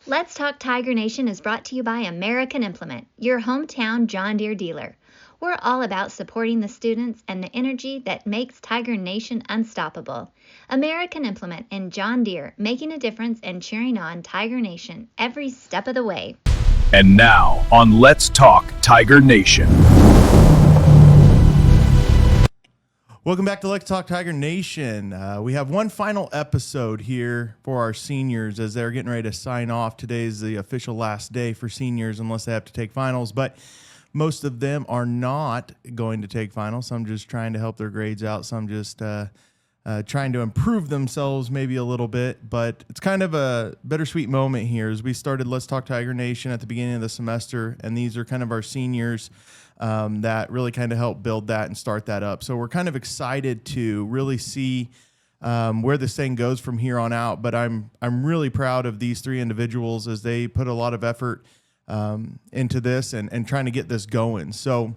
Let's Talk Tiger Nation is brought to you by American Implement, your hometown John Deere dealer. We're all about supporting the students and the energy that makes Tiger Nation unstoppable. American Implement and John Deere, making a difference and cheering on Tiger Nation every step of the way. And now on Let's Talk Tiger Nation. Welcome back to Let's Talk Tiger Nation. We have one final episode here for our seniors as they're getting ready to sign off. Today is the official last day for seniors unless they have to take finals, but most of them are not going to take finals. Some just trying to help their grades out. Some just trying to improve themselves maybe a little bit, but it's kind of a bittersweet moment here as we started Let's Talk Tiger Nation at the beginning of the semester, and these are kind of our seniors that really kind of help build that and start that up. So we're kind of excited to really see where this thing goes from here on out. But I'm really proud of these three individuals as they put a lot of effort into this and trying to get this going. So,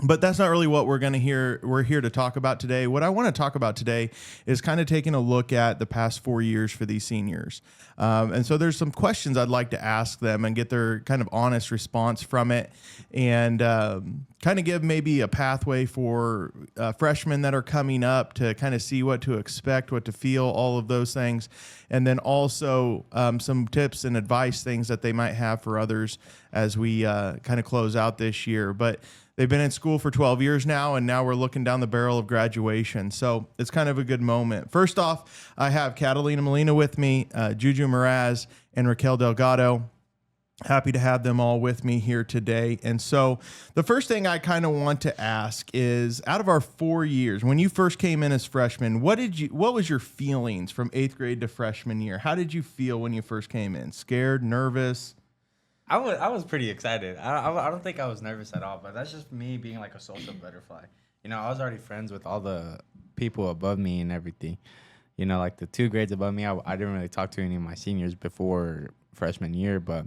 but that's not really what we're here to talk about today. What I want to talk about today is kind of taking a look at the past 4 years for these seniors. And so there's some questions I'd like to ask them and get their kind of honest response from it, and kind of give maybe a pathway for freshmen that are coming up to kind of see what to expect, what to feel, all of those things. And then also some tips and advice, things that they might have for others as we kind of close out this year. But they've been in school for 12 years now, and now we're looking down the barrel of graduation. So it's kind of a good moment. First off, I have Catalina Molina with me, Juju Meraz, and Raquel Delgado. Happy to have them all with me here today. And so the first thing I kind of want to ask is, out of our 4 years, when you first came in as freshmen, what was your feelings from 8th grade to freshman year? How did you feel when you first came in? Scared, nervous? I was pretty excited. I don't think I was nervous at all, but that's just me being like a social butterfly. You know, I was already friends with all the people above me and everything. You know, like the 2 grades above me, I didn't really talk to any of my seniors before freshman year, but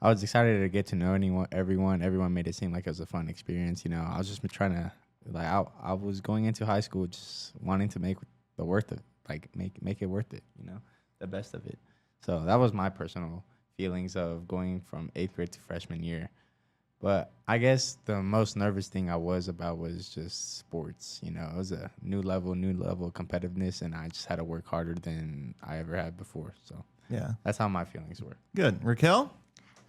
I was excited to get to know everyone. Everyone made it seem like it was a fun experience. You know, I was just trying to, like, I was going into high school just wanting to make the worth it, like make it worth it, you know, the best of it. So that was my personal feelings of going from 8th grade to freshman year. But I guess the most nervous thing I was about was just sports. You know, it was a new level of competitiveness, and I just had to work harder than I ever had before. So yeah, that's how my feelings were. Good. Raquel?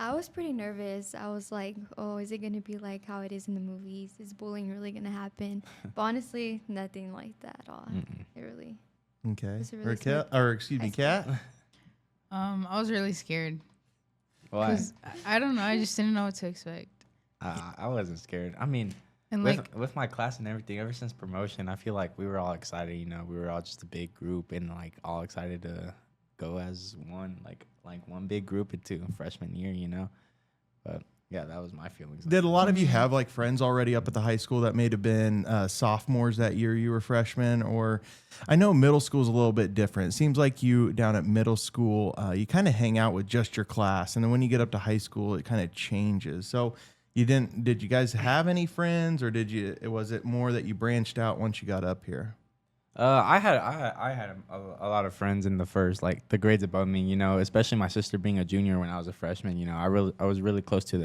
I was pretty nervous. I was like, oh, is it going to be like how it is in the movies? Is bullying really going to happen? But honestly, nothing like that at all. It really. Okay. Really Raquel, or excuse me, Kat? I was really scared. Why? I don't know. I just didn't know what to expect. I wasn't scared. I mean, and with my class and everything, ever since promotion, I feel like we were all excited. You know, we were all just a big group and like all excited to go as one, like one big group into freshman year. You know, but yeah, that was my feelings. Did a lot of you have like friends already up at the high school that may have been sophomores that year you were freshmen? Or I know middle school is a little bit different. It seems like you down at middle school, you kind of hang out with just your class. And then when you get up to high school, it kind of changes. So did you guys have any friends, or was it more that you branched out once you got up here? I had a lot of friends in the grades above me, you know, especially my sister being a junior when I was a freshman. You know, I was really close to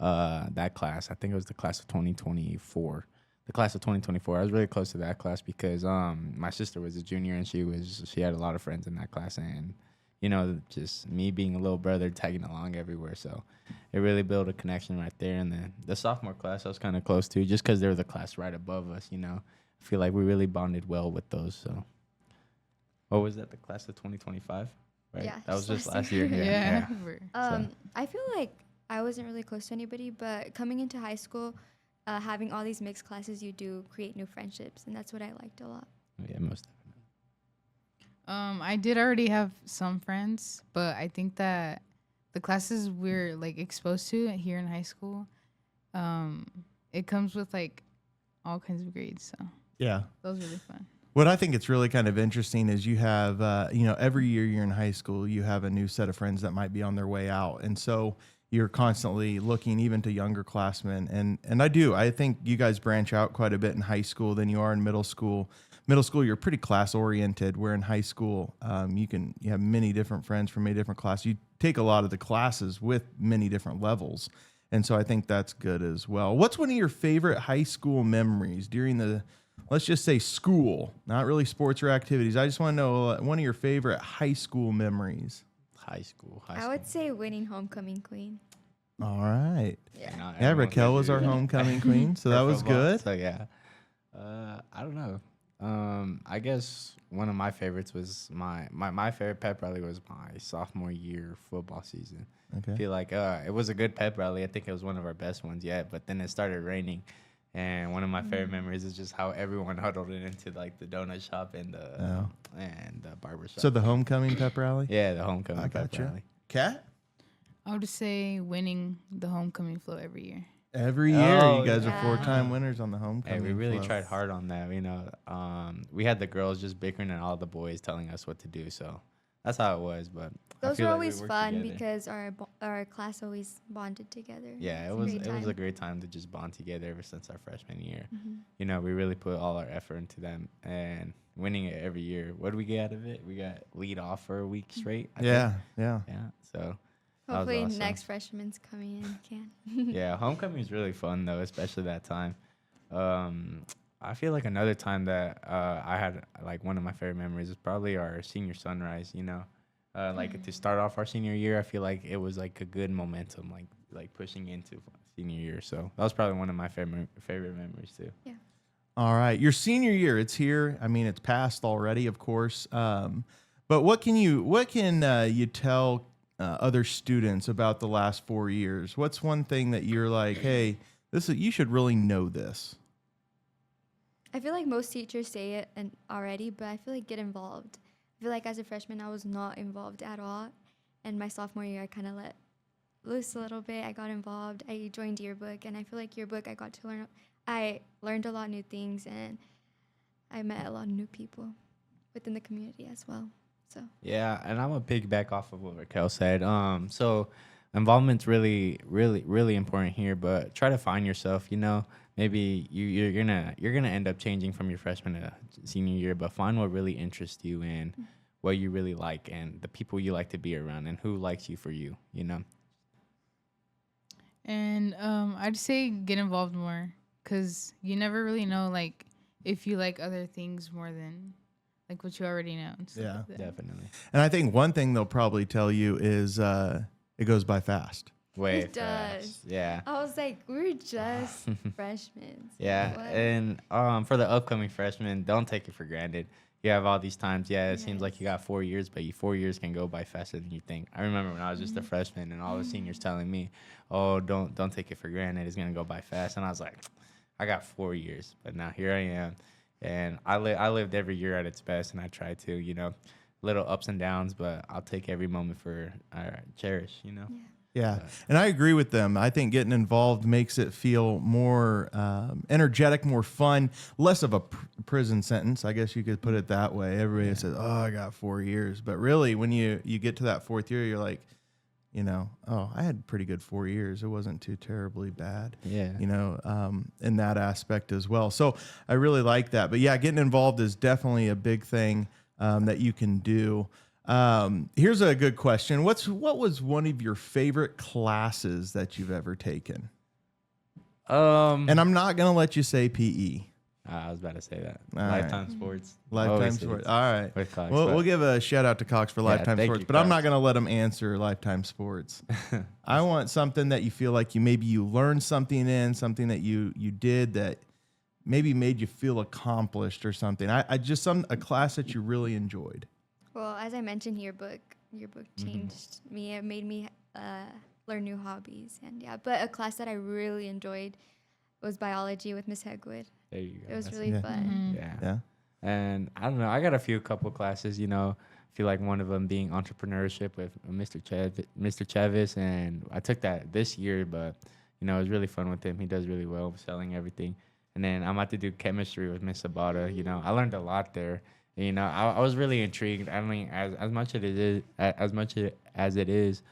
that class. I think it was the class of 2024. The class of 2024. I was really close to that class because my sister was a junior and she had a lot of friends in that class, and you know, just me being a little brother tagging along everywhere. So it really built a connection right there. And then the sophomore class I was kind of close to just because they were the class right above us, you know. I feel like we really bonded well with those. So what was that, the class of 2025? Right? Yeah. That was just last year. Yeah. I feel like I wasn't really close to anybody, but coming into high school, having all these mixed classes, you do create new friendships, and that's what I liked a lot. Yeah, most definitely. I did already have some friends, but I think that the classes we're like exposed to here in high school, it comes with like all kinds of grades. So yeah, that was really fun. What I think it's really kind of interesting is you have, every year you're in high school, you have a new set of friends that might be on their way out. And so you're constantly looking even to younger classmen. And I think you guys branch out quite a bit in high school than you are in middle school. Middle school, you're pretty class oriented, where in high school, you have many different friends from many different classes. take a lot of the classes with many different levels. And so I think that's good as well. What's one of your favorite high school memories during the, let's just say school, not really sports or activities? I just want to know one of your favorite high school memories. High school. I would say winning homecoming queen. All right. Yeah. You know, Yeah, everyone Raquel can was do our that. homecoming queen, so For that was football, good. So yeah, I don't know. I guess one of my favorites was my favorite pep rally was my sophomore year football season. I Okay. feel like it was a good pep rally. I think it was one of our best ones yet. But then it started raining, and one of my favorite memories is just how everyone huddled into like the donut shop and the barber shop. So the homecoming pep rally? yeah, the homecoming I pep gotcha. rally. Kat? I would say winning the homecoming float every year. Every year, Oh, you guys yeah. are 4-time winners on the Hey, homecoming. we really float. tried hard on that. You know, we had the girls just bickering and all the boys telling us what to do. So that's how it was. But I Those feel were like we always worked fun together. because our class always bonded together. Yeah, It's it was great a time. great time to just bond together ever since our freshman year. Mm-hmm. You know, we really put all our effort into them and winning it every year. What did we get out of it? We got lead off for a week straight. I Yeah, think. yeah. Yeah. So that was Hopefully awesome. next freshman's coming in can. Yeah, homecoming is really fun though, especially that time. I feel like another time that I had like one of my favorite memories is probably our senior sunrise. You know, like to start off our senior year, I feel like it was like a good momentum, like pushing into senior year. So that was probably one of my favorite memories too. Yeah. All right. Your senior year, it's here. I mean, it's passed already, of course. But what can you tell other students about the last 4 years? What's one thing that you're like, hey, you should really know this? I feel like most teachers say it and already, but I feel like get involved. I feel like as a freshman, I was not involved at all. And my sophomore year, I kind of let loose a little bit. I got involved. I joined yearbook, and I feel like yearbook, I learned a lot of new things, and I met a lot of new people within the community as well. So Yeah, and I'm gonna piggyback off of what Raquel said. So involvement's really, really, really important here. But try to find yourself. You know, maybe you're gonna end up changing from your freshman to senior year, but find what really interests you and what you really like, and the people you like to be around, and who likes you for you. You know. And I'd say get involved more, because you never really know like if you like other things more than like what you already know. And stuff Yeah. like that. Definitely. And I think one thing they'll probably tell you is it goes by fast. Way It fast. does. Yeah. I was like, we're just freshmen. Yeah, What? and for the upcoming freshmen, don't take it for granted. You have all these times. Yeah, it seems like Yes. you got 4 years, but 4 years can go by faster than you think. I remember when I was just a freshman, and all the seniors telling me, "Oh, don't take it for granted. It's gonna go by fast." And I was like, "I got 4 years," but now here I am, and I lived every year at its best, and I tried to, you know, little ups and downs, but I'll take every moment for cherish, you know. Yeah, and I agree with them. I think getting involved makes it feel more energetic, more fun, less of a prison sentence. I guess you could put it that way. Everybody says, "Oh, I got 4 years," but really, when you get to that fourth year, you're like, you know, oh, I had pretty good 4 years. It wasn't too terribly bad. Yeah. You know, in that aspect as well. So I really like that. But yeah, getting involved is definitely a big thing that you can do. Here's a good question. What was one of your favorite classes that you've ever taken? And I'm not going to let you say PE. I was about to say that. All right. Lifetime sports. Lifetime Always sports. is. All right. With Cox, We'll but- give a shout out to Cox for Lifetime thank Sports, you, but I'm not Cox. going to let them answer Lifetime Sports. I want something that you feel like you learned something in, something that you did that maybe made you feel accomplished or something. I just a class that you really enjoyed. Well, as I mentioned, yearbook changed me. It made me learn new hobbies, and yeah. But a class that I really enjoyed was biology with Miss Hegwood. There you go. It was That's really Yeah. fun. Yeah. Yeah. And I don't know. I got a couple classes. You know, I feel like one of them being entrepreneurship with Mr. Chavis, and I took that this year. But you know, it was really fun with him. He does really well with selling everything. And then I'm about to do chemistry with Miss Sabata. You know, I learned a lot there. You know, I was really intrigued. I mean, as much as it is,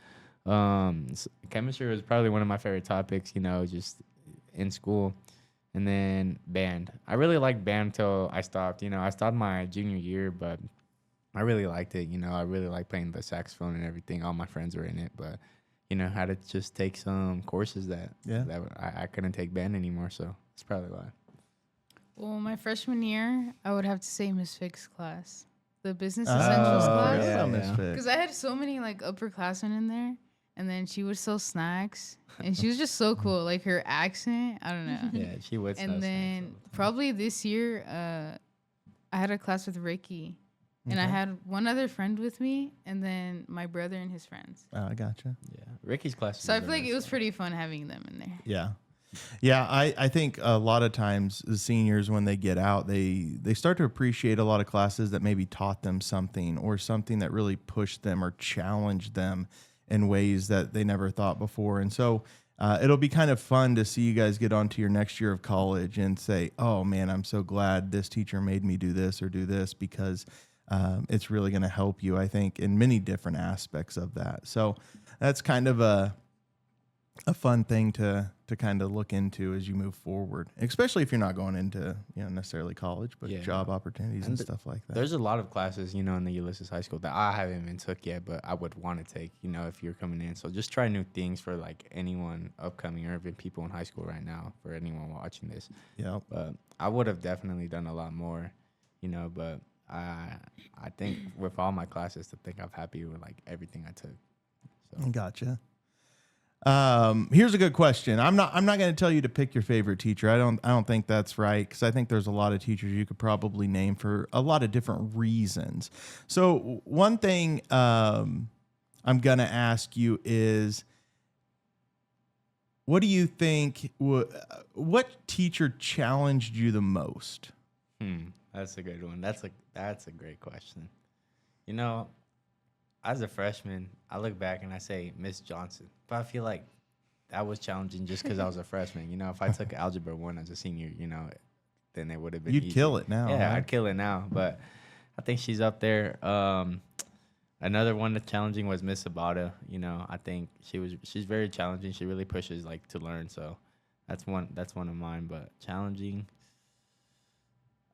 chemistry was probably one of my favorite topics. You know, just in school. And then band. I really liked band till I stopped. You know, I stopped my junior year, but I really liked it. You know, I really like playing the saxophone and everything. All my friends were in it, but you know, had to just take some courses that I couldn't take band anymore. So that's probably why. Well, my freshman year, I would have to say Miss Fick's class, the business Oh, essentials I class. forgot about Yeah. Miss Fick. Because I had so many like upperclassmen in there, and then she would sell snacks, and she was just so cool. Like her accent, I don't know. Yeah, she would. And then probably this year, I had a class with Ricky, and I had one other friend with me, and then my brother and his friends. Oh, I gotcha. Yeah, Ricky's class. So I feel like it was pretty fun having them in there. Yeah. Yeah, I think a lot of times the seniors, when they get out, they start to appreciate a lot of classes that maybe taught them something or something that really pushed them or challenged them in ways that they never thought before. And so it'll be kind of fun to see you guys get onto your next year of college and say, oh, man, I'm so glad this teacher made me do this or do this, because it's really going to help you, I think, in many different aspects of that. So that's kind of a fun thing to kind of look into as you move forward, especially if you're not going into, necessarily college, but Yeah. job opportunities and stuff like that. There's a lot of classes, in the Ulysses High School that I haven't even took yet, but I would want to take, if you're coming in. So just try new things for like anyone upcoming or even people in high school right now, for anyone watching this. Yeah. But I would have definitely done a lot more, but I think with all my classes, I think I'm happy with like everything I took. So. Gotcha. Here's a good question. I'm not going to tell you to pick your favorite teacher. I don't think that's right, because I think there's a lot of teachers you could probably name for a lot of different reasons. So one thing I'm going to ask you is, what do you think? What teacher challenged you the most? That's a good one. That's a great question. As a freshman, I look back and I say Miss Johnson, but I feel like that was challenging just because I was a freshman. If I took Algebra 1 as a senior, then it would have been You'd easy. kill it now. Yeah, right? I'd kill it now, but I think she's up there. Another one that's challenging was Miss Sabata. I think she's very challenging. She really pushes like to learn. So that's one of mine. But challenging,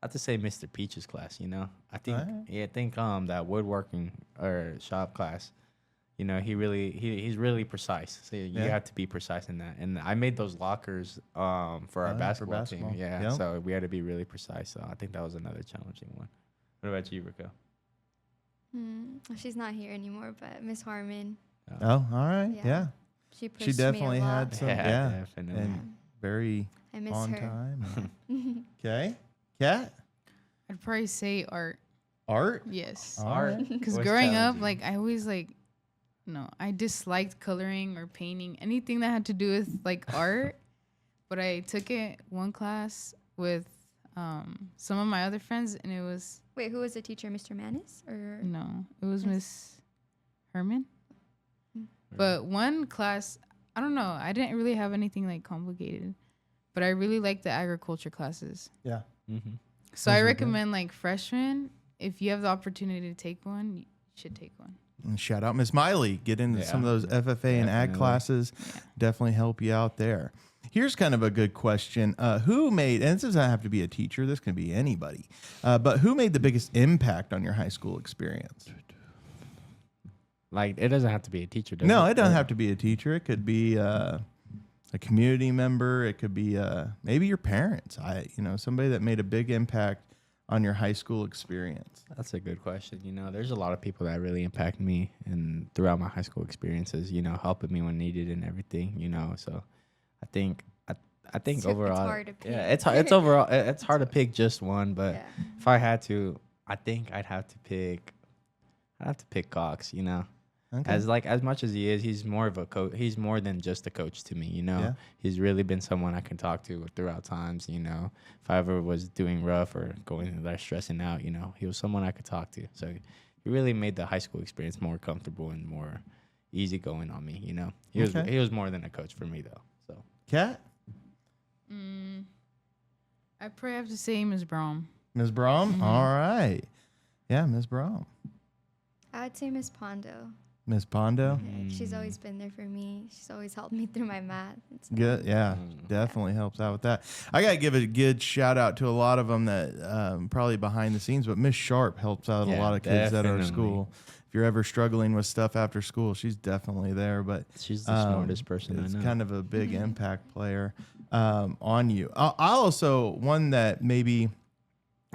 I have to say Mr. Peach's class. I think I think that woodworking or shop class. He's really precise. So you have to be precise in that. And I made those lockers for our basketball team. Yeah, Yep. so we had to be really precise. So I think that was another challenging one. What about you, Rico? She's not here anymore, but Miss Harmon. Oh, all right. Yeah. Yeah. She pushed She definitely me a lot. had some, Definitely. and very I miss on her. time. Okay. Kat? I'd probably say art. Art? Yes. All Art. right. Because What's growing up, challenging? I always I disliked coloring or painting, anything that had to do with like art. But I took it one class with some of my other friends, and it was Wait, who was the teacher? Mr. Manis or it was Miss Herman. But one class, I don't know, I didn't really have anything like complicated, but I really liked the agriculture classes. Yeah. Mm-hmm. So Those I are good. recommend like freshmen, if you have the opportunity to take one, you should take one. And shout out Miss Miley. Get into some of those FFA and ag Definitely. classes. Definitely help you out there. Here's kind of a good question. Who made, and this doesn't have to be a teacher, this can be anybody, but who made the biggest impact on your high school experience? Like, it doesn't have to be a teacher, does No, it? it doesn't have to be a teacher. It could be a community member. It could be maybe your parents. Somebody that made a big impact on your high school experience. That's a good question. There's a lot of people that really impact me and throughout my high school experiences, helping me when needed and everything, So I think It's overall, hard to pick. yeah, it's overall, it's hard to pick just one, but Yeah. if I had to, I think I'd have to pick Cox, Okay. As much as he is, he's more of a coach. He's more than just a coach to me, Yeah. He's really been someone I can talk to throughout times, If I ever was doing rough or going there stressing out, he was someone I could talk to. So he really made the high school experience more comfortable and more easygoing on me, He was more than a coach for me though. So Kat? I probably have to say Ms. Brom. Ms. Brom? All right. Yeah, Ms. Brom. I would say Miss Pondo. Miss Pondo. Yeah, she's always been there for me. She's always helped me through my math. And stuff. Good, yeah, definitely helps out with that. I gotta give a good shout out to a lot of them that probably behind the scenes, but Miss Sharp helps out a Yeah, lot of kids at our definitely. school. If you're ever struggling with stuff after school, she's definitely there. But She's the smartest person I it's know. kind of a big impact player on you. I also one that maybe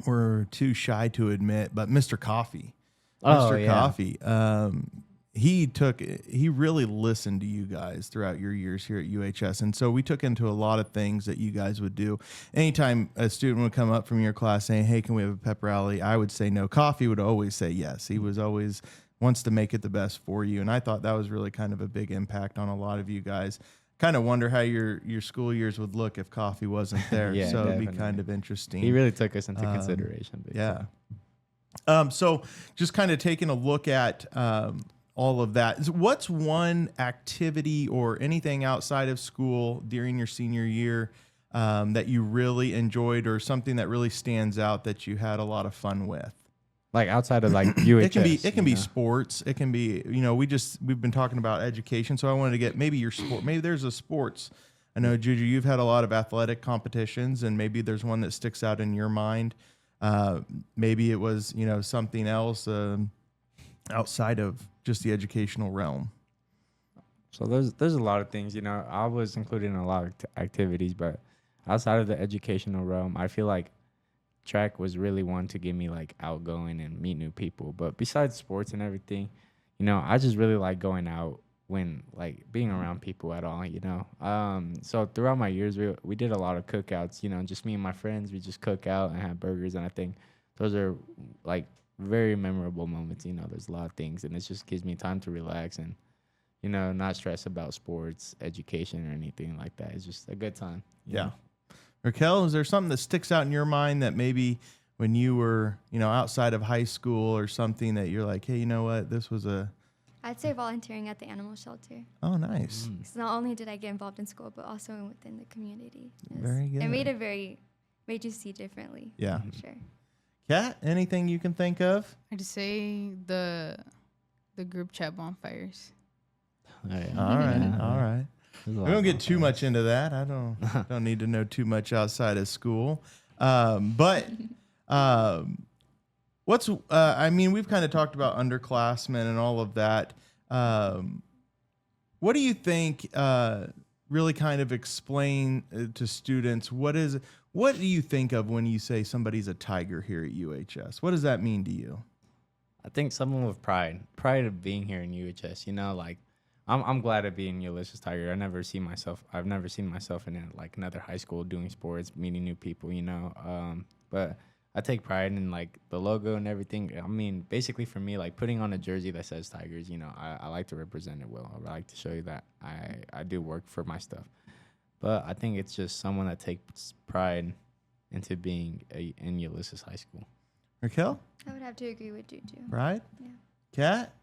we're too shy to admit, but Mr. Coffee. Oh, Mr. yeah. Coffee. He really listened to you guys throughout your years here at UHS. And so we took into a lot of things that you guys would do. Anytime a student would come up from your class saying, hey, can we have a pep rally? I would say no. Coffee would always say yes. He was always wants to make it the best for you. And I thought that was really kind of a big impact on a lot of you guys. Kind of wonder how your school years would look if Coffee wasn't there. Yeah, so it'd be definitely. kind of interesting. He really took us into consideration. big Yeah. time. So just kind of taking a look at all of that. What's one activity or anything outside of school during your senior year that you really enjoyed, or something that really stands out that you had a lot of fun with? Like outside of like UHS. It can be you know? sports. It can be, we've been talking about education. So I wanted to get maybe your sport. Maybe there's a sports. I know, Juju, you've had a lot of athletic competitions, and maybe there's one that sticks out in your mind. Maybe it was, something else outside of just the educational realm. So there's a lot of things, I was included in a lot of activities, but outside of the educational realm, I feel like track was really one to get me like outgoing and meet new people. But besides sports and everything, I just really like going out when like being around people at all, So throughout my years, we did a lot of cookouts, just me and my friends, we just cook out and have burgers. And I think those are like very memorable moments. There's a lot of things, and it just gives me time to relax and, not stress about sports, education, or anything like that. It's just a good time. you Yeah. know? Raquel, is there something that sticks out in your mind that maybe when you were, outside of high school or something that you're like, hey, you know what, this was I'd say volunteering at the animal shelter. oh, nice. So not only did I get involved in school, but also within the community. Very good. It made you see differently. Yeah. For sure. Kat, anything you can think of? I'd say the group chat bonfires. Oh, yeah. All right. Yeah. All right. There's a We lot don't of get too fun. much into that. I don't need to know too much outside of school. But what's we've kind of talked about underclassmen and all of that. What do you think really kind of explain to students what do you think of when you say somebody's a Tiger here at UHS? What does that mean to you? I think someone with pride of being here in UHS. Like I'm glad to be in Ulysses Tiger. I've never seen myself in like another high school doing sports, meeting new people. But I take pride in like the logo and everything. I mean, basically for me, like putting on a jersey that says Tigers. I like to represent it well. I like to show you that I do work for my stuff. But I think it's just someone that takes pride into being in Ulysses High School. Raquel? I would have to agree with Juju. Right? Yeah. Kat?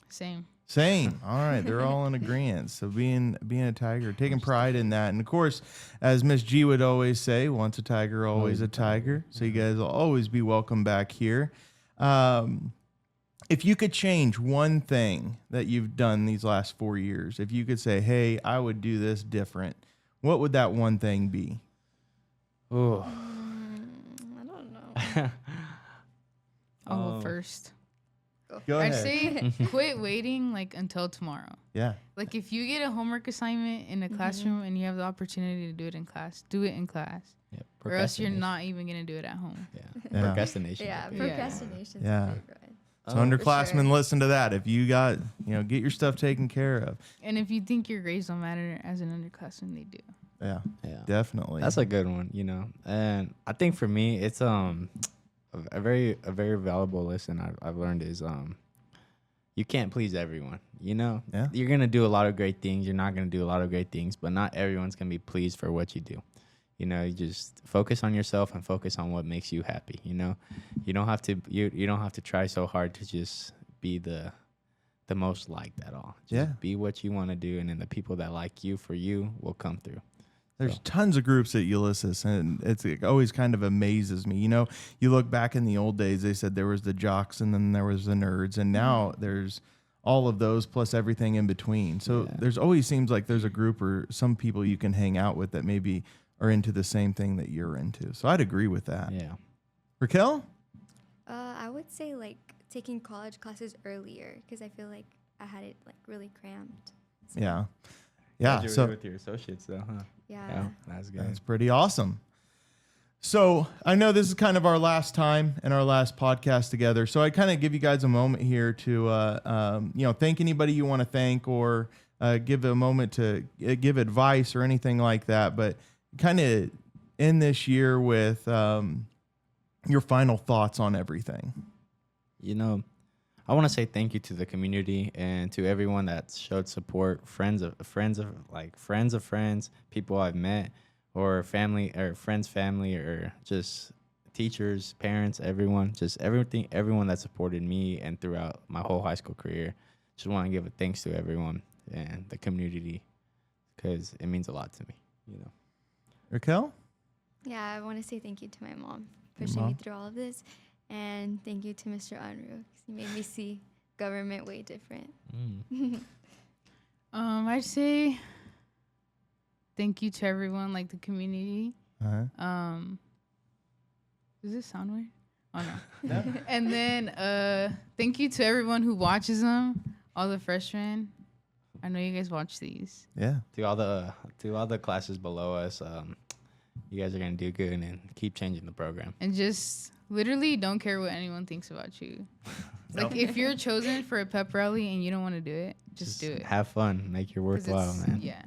Same. Same. All right, they're all in agreement. So being a Tiger, taking pride in that, and of course, as Miss G would always say, "Once a Tiger, always a Tiger." So you guys will always be welcome back here. If you could change one thing that you've done these last 4 years, if you could say, "Hey, I would do this different," what would that one thing be? Oh, I don't know. I'll go first. Go I'd ahead. say quit waiting like until tomorrow. Yeah. Like if you get a homework assignment in a classroom and you have the opportunity to do it in class, do it in class. yeah. Or else you're Procrastination. not even gonna do it at home. Yeah. Yeah. Procrastination. Yeah, Yeah. procrastination. Yeah. Big, right? So Oh, underclassmen, sure. listen to that. If you got, get your stuff taken care of. And if you think your grades don't matter as an underclassman, they do. Yeah, Yeah. definitely. That's a good one, And I think for me, it's a very valuable lesson I've learned is you can't please everyone. Yeah. You're gonna do a lot of great things. You're not gonna do a lot of great things, but not everyone's gonna be pleased for what you do. You just focus on yourself and focus on what makes you happy. You don't have to try so hard to just be the most liked at all. Just Yeah. be what you want to do, and then the people that like you for you will come through. There's tons of groups at Ulysses, and it always kind of amazes me. You look back in the old days, they said there was the jocks and then there was the nerds, and now there's all of those plus everything in between. So there's always seems like there's a group or some people you can hang out with that maybe are into the same thing that you're into. So I'd agree with that. Yeah. Raquel? I would say like taking college classes earlier because I feel like I had it like really cramped. So, Yeah. Yeah. Glad you were So with your associates though, huh? yeah. That's good. that's pretty awesome. So I know this is kind of our last time and our last podcast together. So I kind of give you guys a moment here to, thank anybody you want to thank or give a moment to give advice or anything like that. But kind of end this year with your final thoughts on everything. I want to say thank you to the community and to everyone that showed support, friends of friends, people I've met, or family or friends' family, or just teachers, parents, everyone that supported me and throughout my whole high school career. Just want to give a thanks to everyone and the community because it means a lot to me. Raquel? Yeah, I want to say thank you to my mom pushing me through all of this. And thank you to Mr. Unruh because he made me see government way different. I'd say thank you to everyone, like the community. Uh-huh. Does this sound weird? Oh no. And then thank you to everyone who watches them, all the freshmen. I know you guys watch these. Yeah. To all the classes below us, you guys are gonna do good and keep changing the program. And just literally don't care what anyone thinks about you. Like if you're chosen for a pep rally and you don't want to do it, just do it. Have fun, make your 'Cause worthwhile, man. Yeah.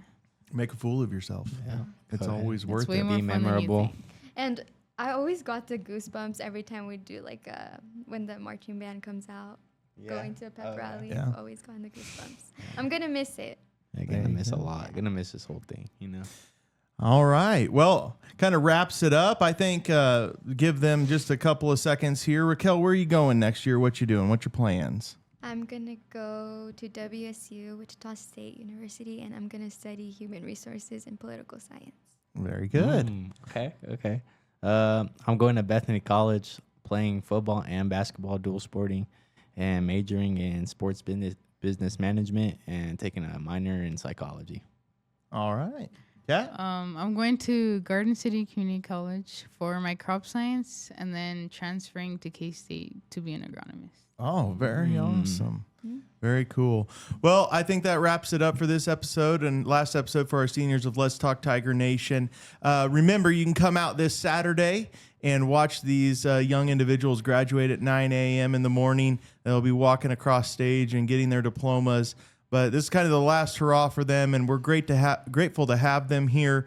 Make a fool of yourself. Yeah. It's Go ahead. always It's worth way it. more Be fun than you memorable. think. And I always got the goosebumps every time we do like when the marching band comes out. Going to a pep rally, Yeah. always gotten the goosebumps. I'm gonna miss it. You're There gonna you miss a go. lot. Gonna miss this whole thing, All right. Well, kind of wraps it up. I think give them just a couple of seconds here. Raquel, where are you going next year? What you doing? What's your plans? I'm gonna go to WSU, Wichita State University, and I'm gonna study human resources and political science. Very good. Okay. I'm going to Bethany College, playing football and basketball, dual sporting, and majoring in sports business management, and taking a minor in psychology. All right. Yeah. I'm going to Garden City Community College for my crop science and then transferring to K-State to be an agronomist. Oh, very awesome. Very cool. Well, I think that wraps it up for this episode and last episode for our seniors of Let's Talk Tiger Nation. Remember, you can come out this Saturday and watch these young individuals graduate at 9 a.m. in the morning. They'll be walking across stage and getting their diplomas. But this is kind of the last hurrah for them, and we're grateful to have them here.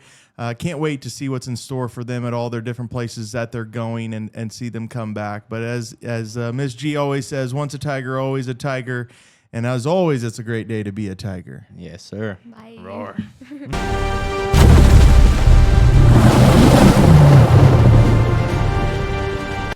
Can't wait to see what's in store for them at all their different places that they're going and see them come back. But as Ms. G always says, once a tiger, always a tiger. And as always, it's a great day to be a tiger. Yes, sir. Bye. Roar.